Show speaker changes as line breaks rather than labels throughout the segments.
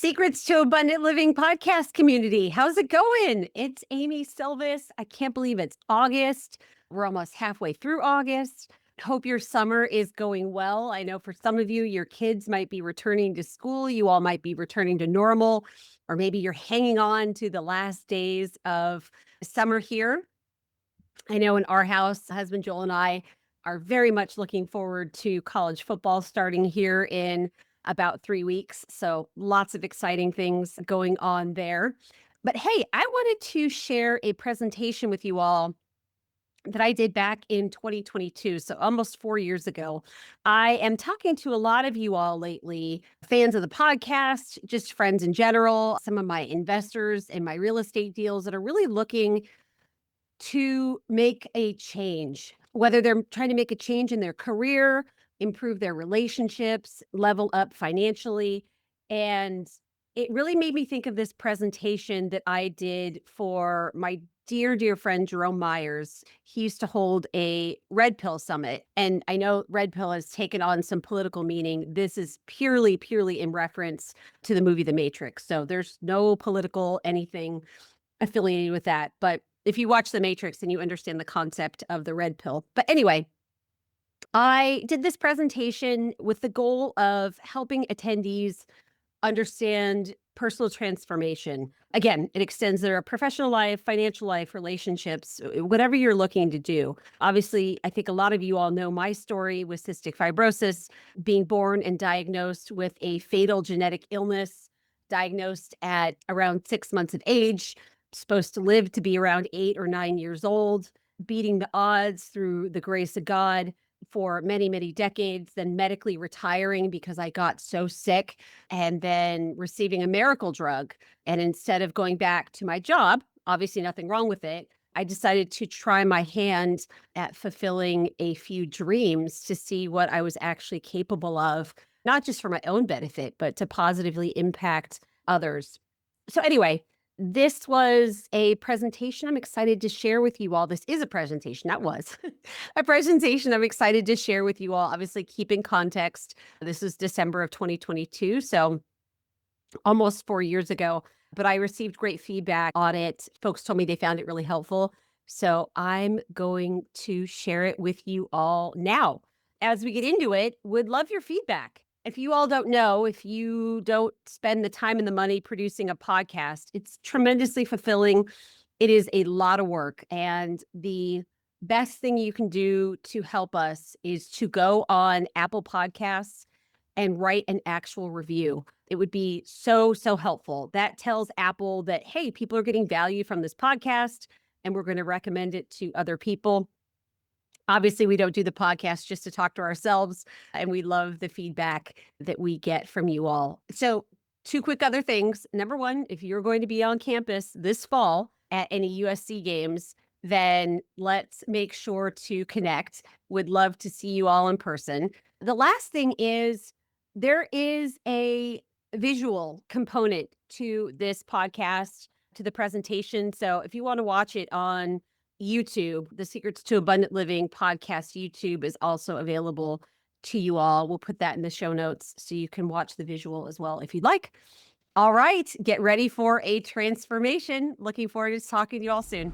Secrets to Abundant Living podcast community. How's it going? It's Amy Sylvis. I can't believe it's August. We're almost halfway through August. Hope your summer is going well. I know for some of you, your kids might be returning to school. You all might be returning to normal, or maybe you're hanging on to the last days of summer here. I know in our house, husband Joel and I are very much looking forward to college football starting here in about 3 weeks. So lots of exciting things going on there. But hey, I wanted to share a presentation with you all that I did back in 2022, so almost 4 years ago. I am talking to a lot of you all lately, fans of the podcast, just friends in general, some of my investors in my real estate deals that are really looking to make a change, whether they're trying to make a change in their career, improve their relationships, level up financially. And it really made me think of this presentation that I did for my dear friend Jerome Myers. He used to hold a Red Pill Summit. And I know Red Pill has taken on some political meaning. This is purely in reference to the movie The Matrix. So there's no political anything affiliated with that. But if you watch The Matrix, then you understand the concept of the red pill. But anyway, I did this presentation with the goal of helping attendees understand personal transformation. Again, it extends their professional life, financial life, relationships, whatever you're looking to do. Obviously, I think a lot of you all know my story with cystic fibrosis, being born and diagnosed with a fatal genetic illness, diagnosed at around 6 months of age, supposed to live to be around 8 or 9 years old, beating the odds through the grace of God for many decades, then medically retiring because I got so sick, and then receiving a miracle drug. And instead of going back to my job, obviously nothing wrong with it, I decided to try my hand at fulfilling a few dreams to see what I was actually capable of, not just for my own benefit, but to positively impact others. So anyway, this was a presentation I'm excited to share with you all. This is a presentation, that was a presentation I'm excited to share with you all. Obviously, keep in context, this is December of 2022, so almost 4 years ago, but I received great feedback on it. Folks told me they found it really helpful. So I'm going to share it with you all now. As we get into it, would love your feedback. If you all don't know, if you don't spend the time and the money producing a podcast, it's tremendously fulfilling. It is a lot of work. And the best thing you can do to help us is to go on Apple Podcasts and write an actual review. It would be so helpful. That tells Apple that, hey, people are getting value from this podcast and we're going to recommend it to other people. Obviously, we don't do the podcast just to talk to ourselves, and we love the feedback that we get from you all. So, two quick other things. Number one, if you're going to be on campus this fall at any USC games, then let's make sure to connect. Would love to see you all in person. The last thing is there is a visual component to this podcast, to the presentation. So, if you want to watch it on YouTube, the Secrets to Abundant Living podcast YouTube is also available to you all. We'll put that in the show notes so you can watch the visual as well if you'd like. All right, get ready for a transformation. Looking forward to talking to you all soon.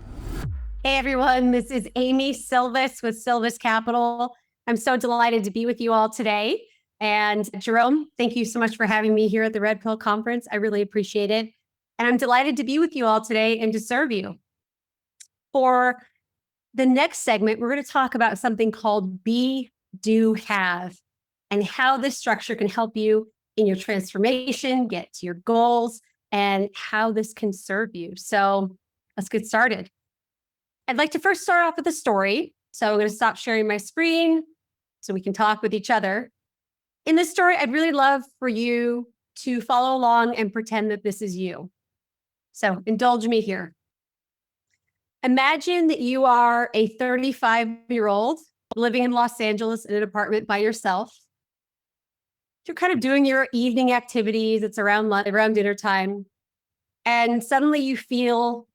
Hey everyone, this is Amy Sylvis with Sylvis Capital. I'm so delighted to be with you all today. And Jerome, thank you so much for having me here at the Red Pill Conference. I really appreciate it. And I'm delighted to be with you all today and to serve you. For the next segment, we're going to talk about something called Be, Do, Have, and how this structure can help you in your transformation, get to your goals, and how this can serve you. So let's get started. I'd like to first start off with a story. So I'm going to stop sharing my screen so we can talk with each other. In this story, I'd really love for you to follow along and pretend that this is you. So indulge me here. Imagine that you are a 35-year-old living in Los Angeles in an apartment by yourself. You're kind of doing your evening activities. It's around dinner time. And suddenly you feel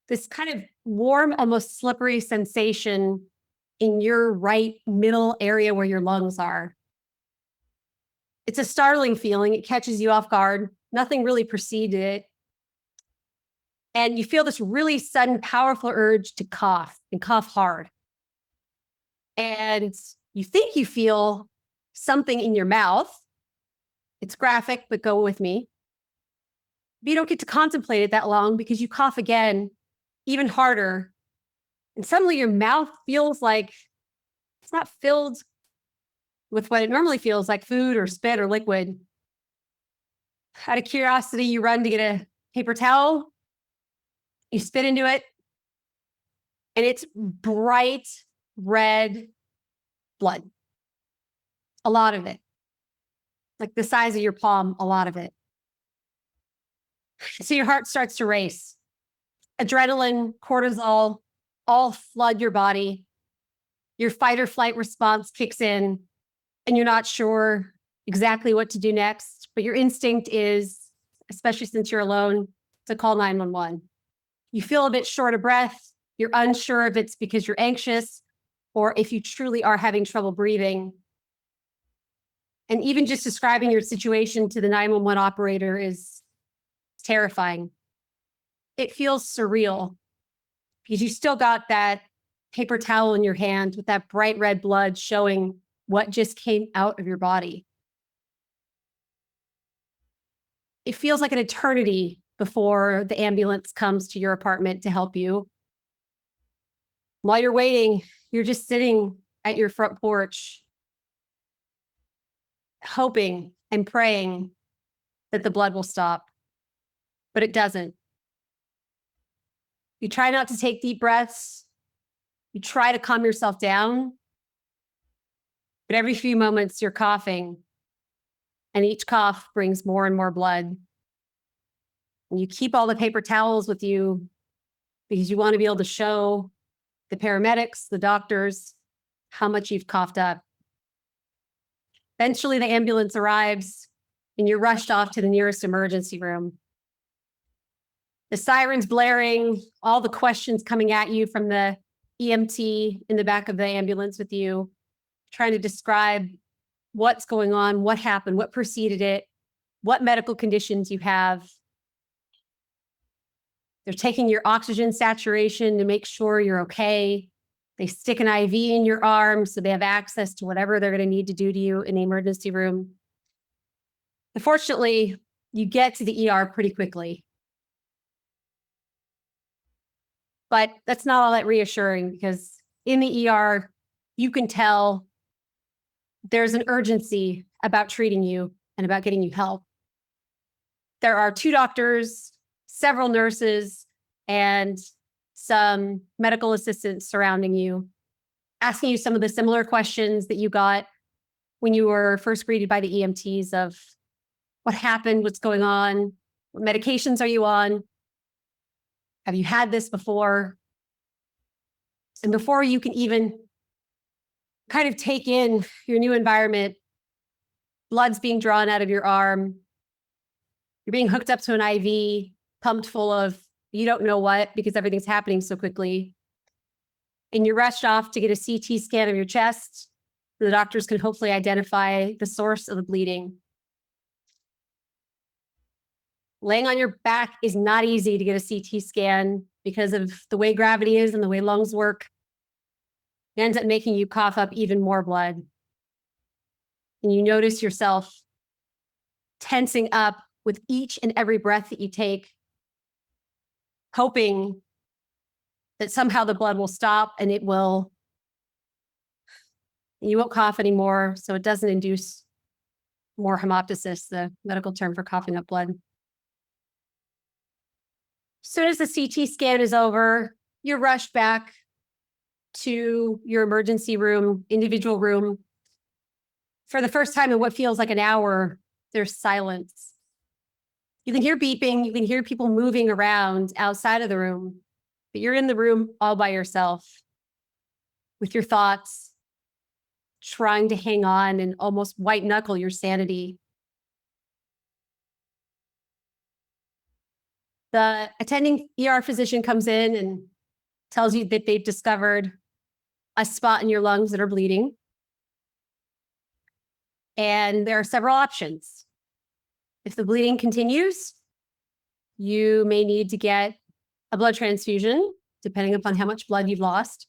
this kind of warm, almost slippery sensation in your right middle area where your lungs are. It's a startling feeling. It catches you off guard. Nothing really preceded it. And you feel this really sudden, powerful urge to cough and cough hard. And you think you feel something in your mouth. It's graphic, but go with me. But you don't get to contemplate it that long because you cough again, even harder. And suddenly your mouth feels like it's not filled with what it normally feels like, food or spit or liquid. Out of curiosity, you run to get a paper towel, you spit into it, and it's bright red blood. A lot of it, like the size of your palm, a lot of it. So your heart starts to race. Adrenaline, cortisol, all flood your body. Your fight or flight response kicks in, and you're not sure exactly what to do next. But your instinct is, especially since you're alone, to call 911. You feel a bit short of breath. You're unsure if it's because you're anxious or if you truly are having trouble breathing. And even just describing your situation to the 911 operator is terrifying. It feels surreal because you still got that paper towel in your hand with that bright red blood showing what just came out of your body. It feels like an eternity before the ambulance comes to your apartment to help you. While you're waiting, you're just sitting at your front porch, hoping and praying that the blood will stop, but it doesn't. You try not to take deep breaths. You try to calm yourself down, but every few moments you're coughing, and each cough brings more and more blood. And you keep all the paper towels with you because you want to be able to show the paramedics, the doctors, how much you've coughed up. Eventually, the ambulance arrives and you're rushed off to the nearest emergency room. The sirens blaring, all the questions coming at you from the EMT in the back of the ambulance with you, trying to describe what's going on, what happened, what preceded it, what medical conditions you have. They're taking your oxygen saturation to make sure you're okay. They stick an IV in your arm so they have access to whatever they're going to need to do to you in the emergency room. Unfortunately, you get to the ER pretty quickly. But that's not all that reassuring because in the ER, you can tell there's an urgency about treating you and about getting you help. There are 2 doctors, several nurses, and some medical assistants surrounding you, asking you some of the similar questions that you got when you were first greeted by the EMTs of what happened, what's going on, what medications are you on? Have you had this before? And before you can even kind of take in your new environment, blood's being drawn out of your arm. You're being hooked up to an IV, pumped full of you don't know what because everything's happening so quickly. And you're rushed off to get a CT scan of your chest. The doctors can hopefully identify the source of the bleeding. Laying on your back is not easy to get a CT scan because of the way gravity is and the way lungs work. It ends up making you cough up even more blood. And you notice yourself tensing up with each and every breath that you take, hoping that somehow the blood will stop and you won't cough anymore, so it doesn't induce more hemoptysis, the medical term for coughing up blood. As soon as the CT scan is over, you're rushed back to your emergency room, individual room. For the first time in what feels like an hour, there's silence. You can hear beeping, you can hear people moving around outside of the room, but you're in the room all by yourself with your thoughts, trying to hang on and almost white knuckle your sanity. The attending ER physician comes in and tells you that they've discovered a spot in your lungs that are bleeding. And there are several options. If the bleeding continues, you may need to get a blood transfusion, depending upon how much blood you've lost.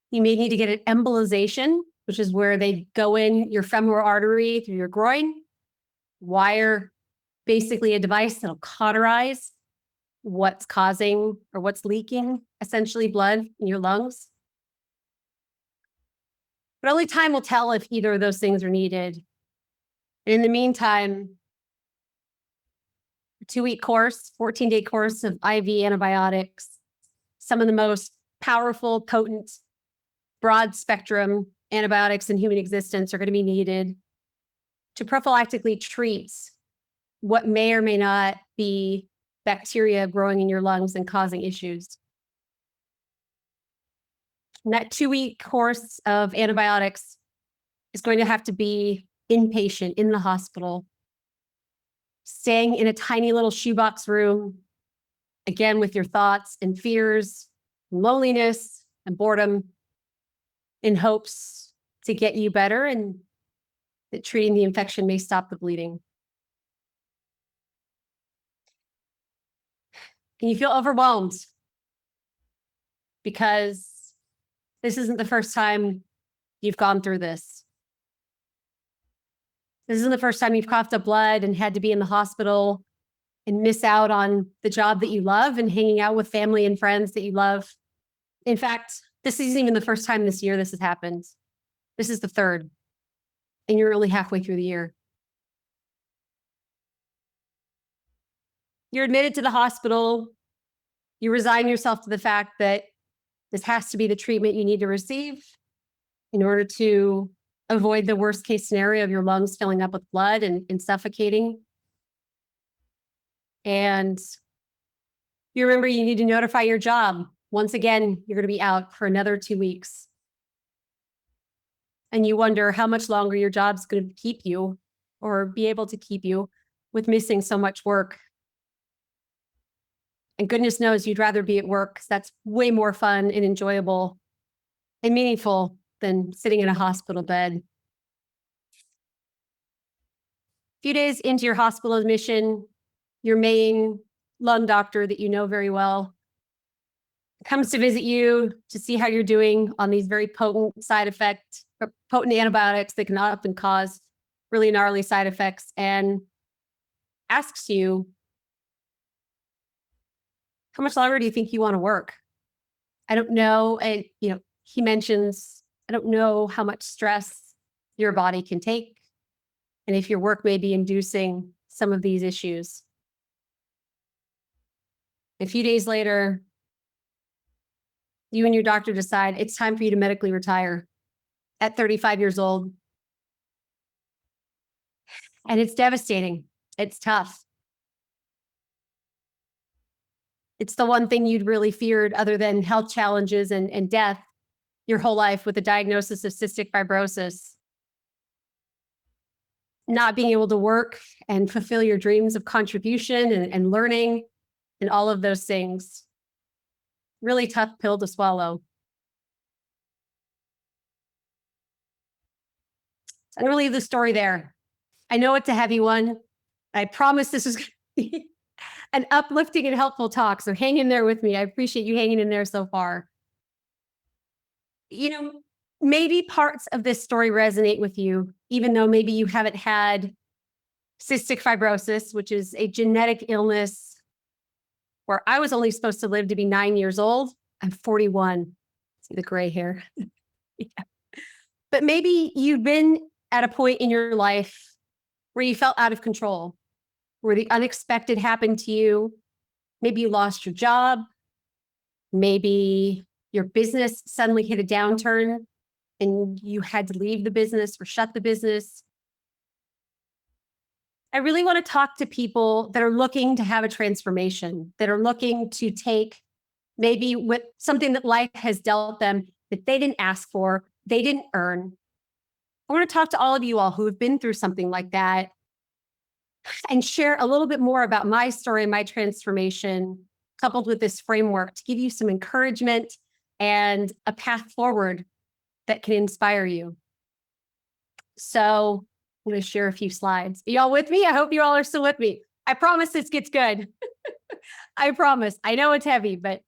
You may need to get an embolization, which is where they go in your femoral artery through your groin, wire basically a device that'll cauterize what's causing or what's leaking, essentially blood in your lungs. But only time will tell if either of those things are needed. And in the meantime, a 2-week course, 14-day course of IV antibiotics, some of the most powerful, potent, broad spectrum antibiotics in human existence are going to be needed to prophylactically treat what may or may not be bacteria growing in your lungs and causing issues. And that 2-week course of antibiotics is going to have to be inpatient in the hospital, staying in a tiny little shoebox room, again, with your thoughts and fears, loneliness and boredom, in hopes to get you better and that treating the infection may stop the bleeding. And you feel overwhelmed because this isn't the first time you've gone through this. This isn't the first time you've coughed up blood and had to be in the hospital and miss out on the job that you love and hanging out with family and friends that you love. In fact, this isn't even the first time this year this has happened. This is the third, and you're only halfway through the year. You're admitted to the hospital. You resign yourself to the fact that this has to be the treatment you need to receive in order to avoid the worst case scenario of your lungs filling up with blood and suffocating. And you remember you need to notify your job. Once again, you're going to be out for another 2 weeks. And you wonder how much longer your job's going to keep you or be able to keep you with missing so much work. And goodness knows you'd rather be at work because that's way more fun and enjoyable and meaningful than sitting in a hospital bed. A few days into your hospital admission, your main lung doctor that you know very well comes to visit you to see how you're doing on these very potent potent antibiotics that can often cause really gnarly side effects, and asks you, how much longer do you think you want to work? I don't know. And, he mentions, I don't know how much stress your body can take and if your work may be inducing some of these issues. A few days later, you and your doctor decide it's time for you to medically retire at 35 years old. And it's devastating. It's tough. It's the one thing you'd really feared other than health challenges and death your whole life, with a diagnosis of cystic fibrosis. Not being able to work and fulfill your dreams of contribution and learning and all of those things. Really tough pill to swallow. I'm going to leave the story there. I know it's a heavy one. I promise this is going to be an uplifting and helpful talk. So hang in there with me. I appreciate you hanging in there so far. Maybe parts of this story resonate with you, even though maybe you haven't had cystic fibrosis, which is a genetic illness where I was only supposed to live to be 9 years old. I'm 41. See the gray hair. Yeah. But maybe you've been at a point in your life where you felt out of control, where the unexpected happened to you. Maybe you lost your job. Maybe your business suddenly hit a downturn and you had to leave the business or shut the business. I really want to talk to people that are looking to have a transformation, that are looking to take maybe with something that life has dealt them that they didn't ask for, they didn't earn. I want to talk to all of you all who have been through something like that and share a little bit more about my story, my transformation, coupled with this framework to give you some encouragement and a path forward that can inspire you. So I'm going to share a few slides. Are y'all with me? I hope you all are still with me. I promise this gets good. I promise. I know it's heavy, but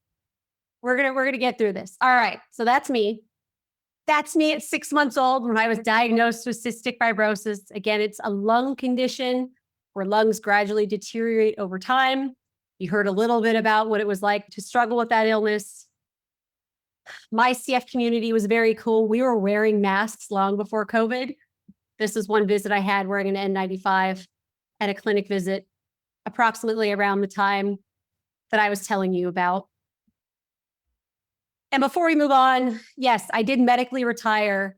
we're gonna get through this. All right. So that's me. That's me at 6 months old when I was diagnosed with cystic fibrosis. Again, it's a lung condition where lungs gradually deteriorate over time. You heard a little bit about what it was like to struggle with that illness. My CF community was very cool. We were wearing masks long before COVID. This was one visit I had wearing an N95 at a clinic visit, approximately around the time that I was telling you about. And before we move on, yes, I did medically retire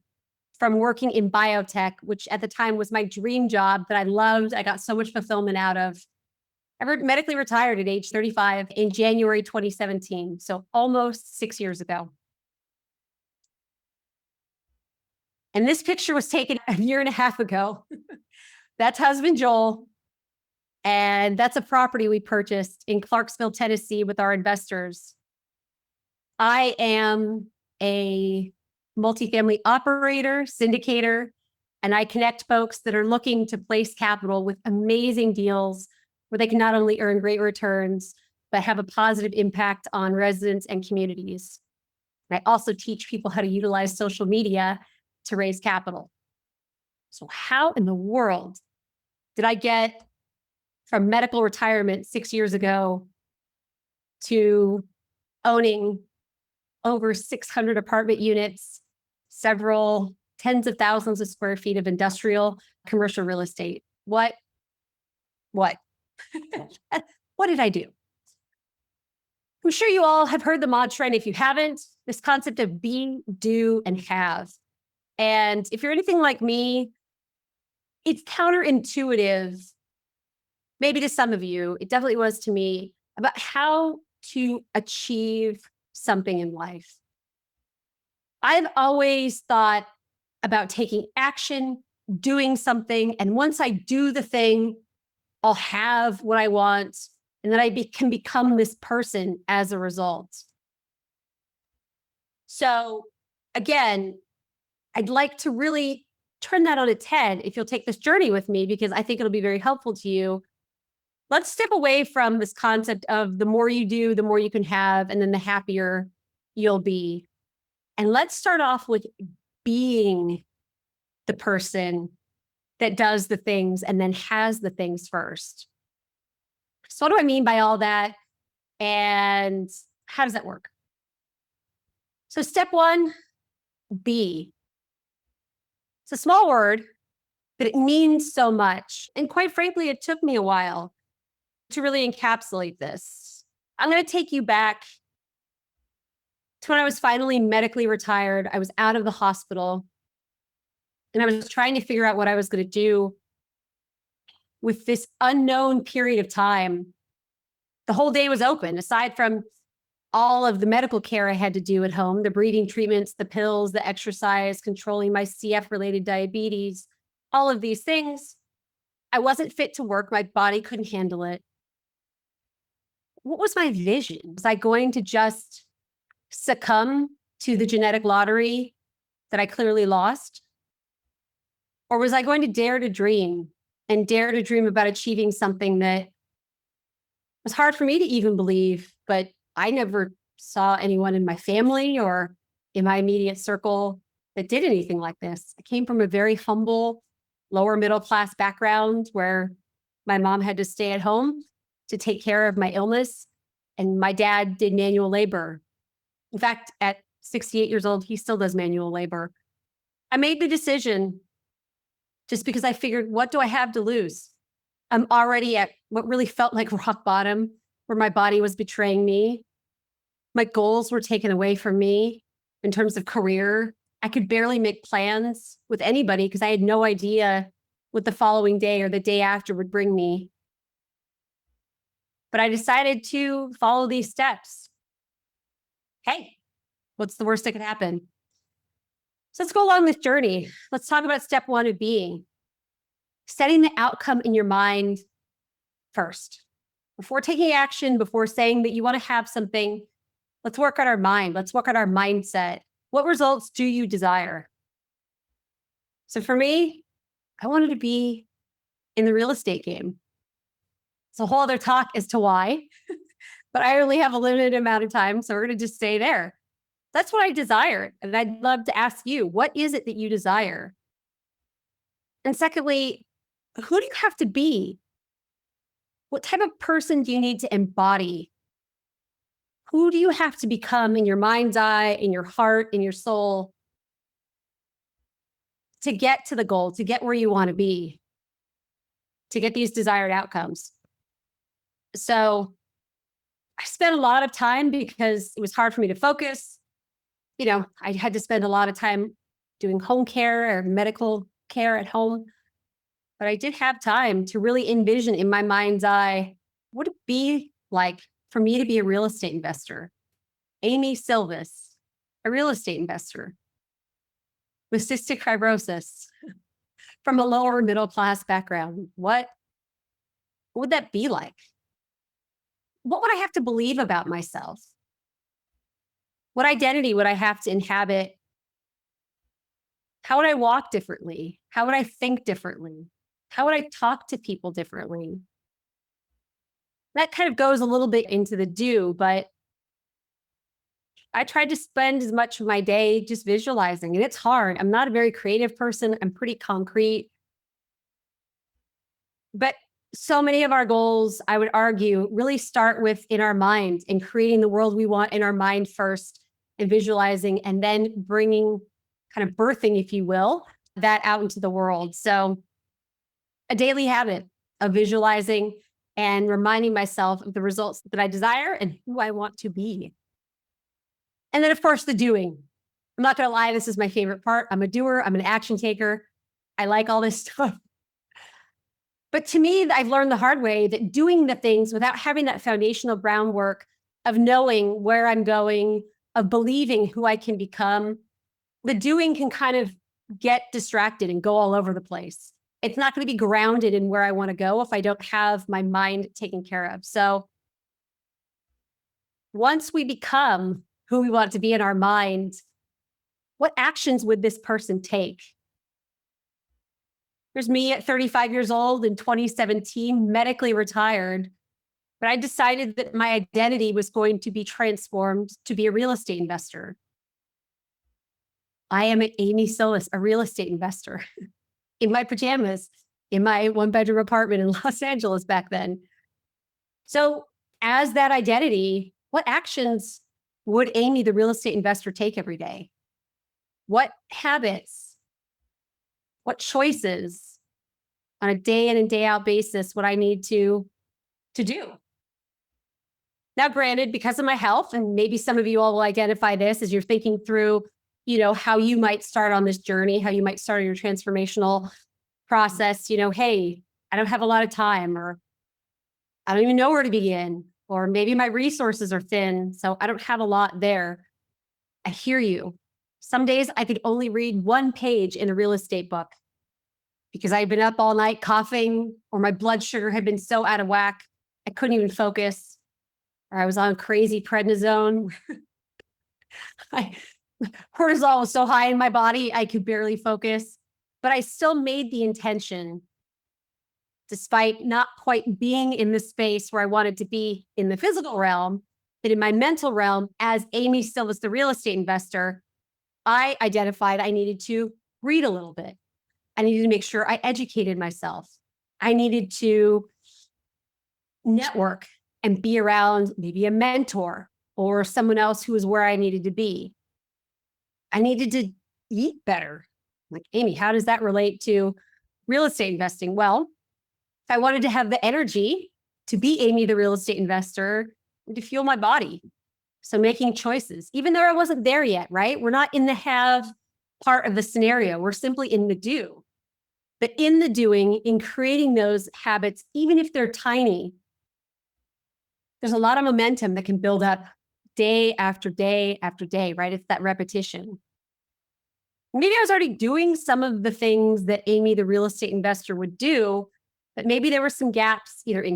from working in biotech, which at the time was my dream job that I loved. I got so much fulfillment out of. I medically retired at age 35 in January 2017, so almost 6 years ago. And this picture was taken a year and a half ago. That's husband Joel. And that's a property we purchased in Clarksville, Tennessee with our investors. I am a multifamily operator, syndicator, and I connect folks that are looking to place capital with amazing deals where they can not only earn great returns, but have a positive impact on residents and communities. I also teach people how to utilize social media to raise capital. So how in the world did I get from medical retirement 6 years ago to owning over 600 apartment units, several tens of thousands of square feet of industrial commercial real estate? What? What did I do? I'm sure you all have heard the mantra, and if you haven't, this concept of be, do, and have. And if you're anything like me, it's counterintuitive, maybe to some of you, it definitely was to me, about how to achieve something in life. I've always thought about taking action, doing something, and once I do the thing, I'll have what I want, and then I can become this person as a result. So again, I'd like to really turn that on its head if you'll take this journey with me, because I think it'll be very helpful to you. Let's step away from this concept of the more you do, the more you can have, and then the happier you'll be. And let's start off with being the person that does the things and then has the things first. So what do I mean by all that? And how does that work? So step one, be. It's a small word, but it means so much. And quite frankly, it took me a while to really encapsulate this. I'm going to take you back to when I was finally medically retired. I was out of the hospital and I was trying to figure out what I was going to do with this unknown period of time. The whole day was open, aside from all of the medical care I had to do at home, the breathing treatments, the pills, the exercise, controlling my CF-related diabetes, all of these things. I wasn't fit to work. My body couldn't handle it. What was my vision? Was I going to just succumb to the genetic lottery that I clearly lost? Or was I going to dare to dream and dare to dream about achieving something that was hard for me to even believe, but I never saw anyone in my family or in my immediate circle that did anything like this. I came from a very humble, lower middle class background where my mom had to stay at home to take care of my illness, and my dad did manual labor. In fact, at 68 years old, he still does manual labor. I made the decision just because I figured, what do I have to lose? I'm already at what really felt like rock bottom, where my body was betraying me. My goals were taken away from me in terms of career. I could barely make plans with anybody because I had no idea what the following day or the day after would bring me. But I decided to follow these steps. Hey, what's the worst that could happen? So let's go along this journey. Let's talk about step one of being. Setting the outcome in your mind first. Before taking action, before saying that you want to have something, let's work on our mind. Let's work on our mindset. What results do you desire? So for me, I wanted to be in the real estate game. It's a whole other talk as to why, but I only have a limited amount of time. So we're going to just stay there. That's what I desire. And I'd love to ask you, what is it that you desire? And secondly, who do you have to be? What type of person do you need to embody? Who do you have to become in your mind's eye, in your heart, in your soul to get to the goal, to get where you want to be, to get these desired outcomes? So I spent a lot of time because it was hard for me to focus. I had to spend a lot of time doing home care or medical care at home. But I did have time to really envision in my mind's eye, what would it be like for me to be a real estate investor? Amy Sylvis, a real estate investor with cystic fibrosis from a lower middle class background. What would that be like? What would I have to believe about myself? What identity would I have to inhabit? How would I walk differently? How would I think differently? How would I talk to people differently? That kind of goes a little bit into the do, but I tried to spend as much of my day just visualizing, and it's hard. I'm not a very creative person. I'm pretty concrete. But so many of our goals, I would argue, really start with in our mind and creating the world we want in our mind first and visualizing, and then bringing kind of birthing, if you will, that out into the world. So a daily habit of visualizing and reminding myself of the results that I desire and who I want to be. And then, of course, the doing. I'm not going to lie, this is my favorite part. I'm a doer, I'm an action taker. I like all this stuff. But to me, I've learned the hard way that doing the things without having that foundational groundwork of knowing where I'm going, of believing who I can become, the doing can kind of get distracted and go all over the place. It's not going to be grounded in where I want to go if I don't have my mind taken care of. So once we become who we want to be in our mind, what actions would this person take? There's me at 35 years old in 2017, medically retired, but I decided that my identity was going to be transformed to be a real estate investor. I am Amy Sylvis, a real estate investor in my pajamas, in my one-bedroom apartment in Los Angeles back then. So as that identity, what actions would Amy, the real estate investor, take every day? What habits, what choices on a day in and day out basis would I need to do? Now, granted, because of my health, and maybe some of you all will identify this as you're thinking through, how you might start on this journey, how you might start your transformational process, hey, I don't have a lot of time, or I don't even know where to begin, or maybe my resources are thin, so I don't have a lot there. I hear you. Some days I could only read one page in a real estate book because I'd been up all night coughing, or my blood sugar had been so out of whack, I couldn't even focus, or I was on crazy prednisone. Cortisol was so high in my body, I could barely focus, but I still made the intention, despite not quite being in the space where I wanted to be in the physical realm, that in my mental realm, as Amy Sylvis, the real estate investor, I identified I needed to read a little bit. I needed to make sure I educated myself. I needed to network and be around maybe a mentor or someone else who was where I needed to be. I needed to eat better. Like, Amy, how does that relate to real estate investing? Well, if I wanted to have the energy to be Amy, the real estate investor, to fuel my body. So making choices, even though I wasn't there yet, right? We're not in the have part of the scenario. We're simply in the do. But in the doing, in creating those habits, even if they're tiny, there's a lot of momentum that can build up day after day after day, right? It's that repetition. Maybe I was already doing some of the things that Amy, the real estate investor, would do, but maybe there were some gaps, either in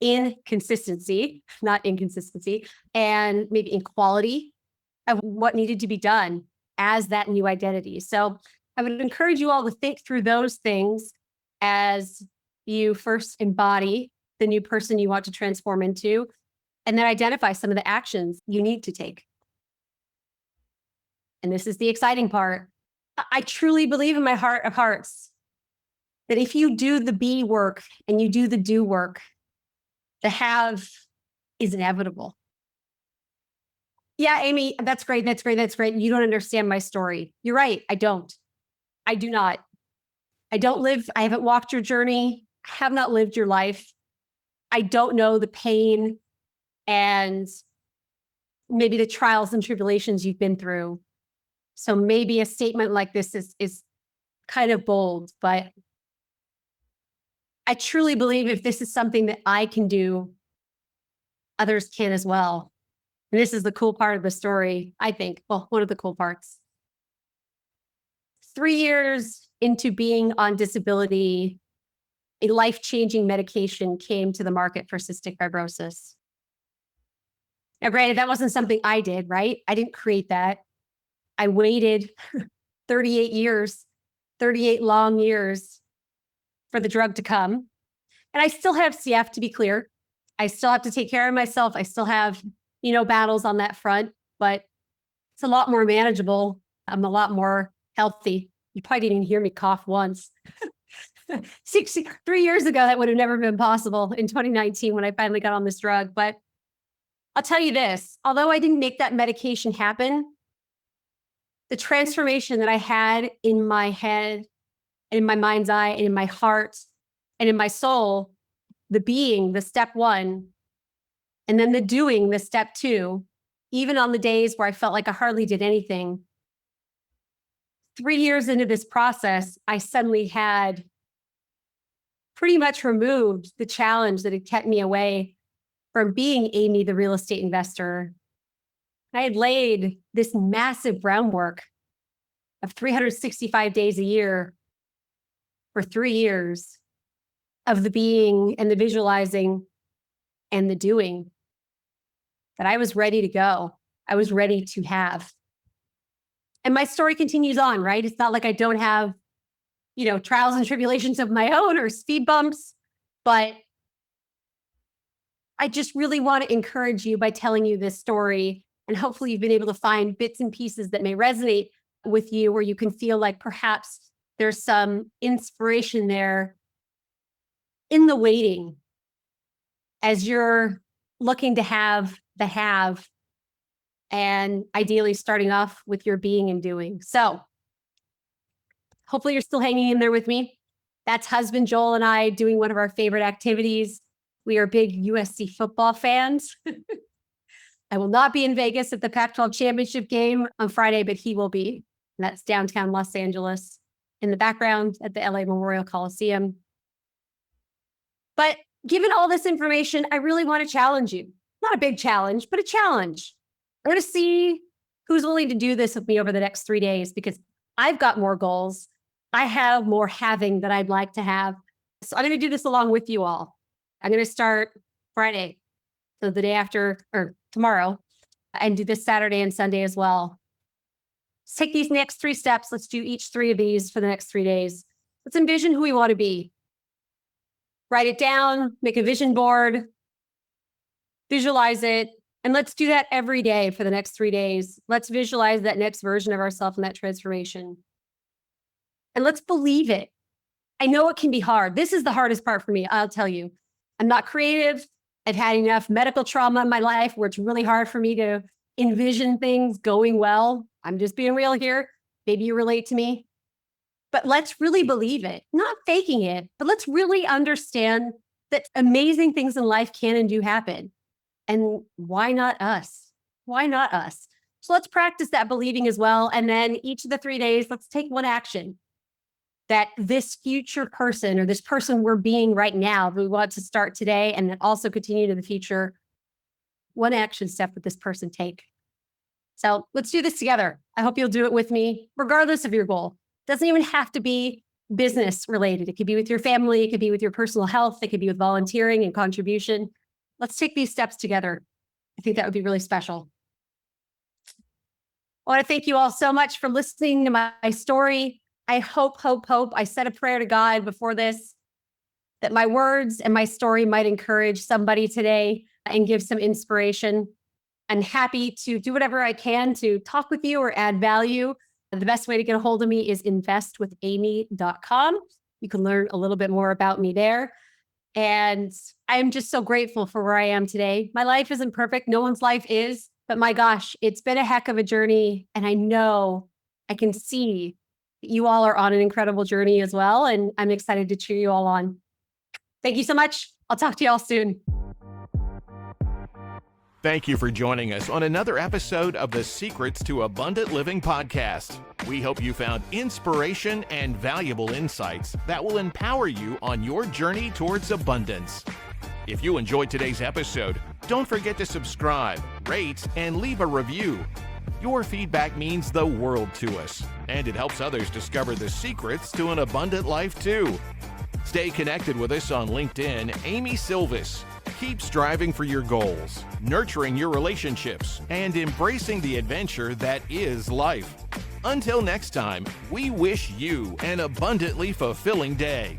inconsistency, not inconsistency, and maybe in quality of what needed to be done as that new identity. So I would encourage you all to think through those things as you first embody the new person you want to transform into, and then identify some of the actions you need to take. And this is the exciting part. I truly believe in my heart of hearts that if you do the be work and you do the do work, the have is inevitable. Yeah, Amy, that's great. That's great. That's great. You don't understand my story. You're right. I don't. I do not. I haven't walked your journey. I have not lived your life. I don't know the pain and maybe the trials and tribulations you've been through. So maybe a statement like this is kind of bold, but I truly believe if this is something that I can do, others can as well. And this is the cool part of the story, I think. Well, one of the cool parts. 3 years into being on disability, a life-changing medication came to the market for cystic fibrosis. Now, granted, that wasn't something I did, right? I didn't create that. I waited 38 years, 38 long years for the drug to come. And I still have CF, to be clear. I still have to take care of myself. I still have, battles on that front, but it's a lot more manageable. I'm a lot more healthy. You probably didn't even hear me cough once. 3 years ago, that would have never been possible in 2019 when I finally got on this drug. But I'll tell you this, although I didn't make that medication happen, the transformation that I had in my head and in my mind's eye and in my heart and in my soul, the being, the step one, and then the doing, the step two, even on the days where I felt like I hardly did anything. 3 years into this process, I suddenly had pretty much removed the challenge that had kept me away from being Amy, the real estate investor. I had laid this massive groundwork of 365 days a year for 3 years of the being and the visualizing and the doing that I was ready to go. I was ready to have. And my story continues on, right? It's not like I don't have, trials and tribulations of my own or speed bumps, but I just really want to encourage you by telling you this story. And hopefully you've been able to find bits and pieces that may resonate with you, where you can feel like perhaps there's some inspiration there in the waiting as you're looking to have the have, and ideally starting off with your being and doing. So hopefully you're still hanging in there with me. That's husband Joel and I doing one of our favorite activities. We are big USC football fans. I will not be in Vegas at the Pac-12 championship game on Friday, but he will be. And that's downtown Los Angeles in the background at the LA Memorial Coliseum. But given all this information, I really want to challenge you. Not a big challenge, but a challenge. I'm going to see who's willing to do this with me over the next 3 days, because I've got more goals. I have more having that I'd like to have. So I'm going to do this along with you all. I'm going to start Friday, so the day after, or tomorrow, and do this Saturday and Sunday as well. Let's take these next 3 steps. Let's do each 3 of these for the next 3 days. Let's envision who we want to be. Write it down, make a vision board, visualize it, and let's do that every day for the next 3 days. Let's visualize that next version of ourselves and that transformation. And let's believe it. I know it can be hard. This is the hardest part for me, I'll tell you. I'm not creative. I've had enough medical trauma in my life where it's really hard for me to envision things going well. I'm just being real here. Maybe you relate to me. But let's really believe it, not faking it, but let's really understand that amazing things in life can and do happen. And why not us? Why not us? So let's practice that believing as well. And then each of the 3 days, let's take one action that this future person, or this person we're being right now, that we want to start today and then also continue to the future. One action step would this person take? So let's do this together. I hope you'll do it with me, regardless of your goal. It doesn't even have to be business related. It could be with your family. It could be with your personal health. It could be with volunteering and contribution. Let's take these steps together. I think that would be really special. I want to thank you all so much for listening to my story. I hope I said a prayer to God before this that my words and my story might encourage somebody today and give some inspiration. I'm happy to do whatever I can to talk with you or add value. The best way to get a hold of me is investwithamy.com. You can learn a little bit more about me there. And I'm just so grateful for where I am today. My life isn't perfect. No one's life is, but my gosh, it's been a heck of a journey. And I know I can see that you all are on an incredible journey as well. And I'm excited to cheer you all on. Thank you so much. I'll talk to you all soon.
Thank you for joining us on another episode of the Secrets to Abundant Living podcast. We hope you found inspiration and valuable insights that will empower you on your journey towards abundance. If you enjoyed today's episode, don't forget to subscribe, rate, and leave a review. Your feedback means the world to us, and it helps others discover the secrets to an abundant life too. Stay connected with us on LinkedIn, Amy Sylvis. Keep striving for your goals, nurturing your relationships, and embracing the adventure that is life. Until next time, we wish you an abundantly fulfilling day.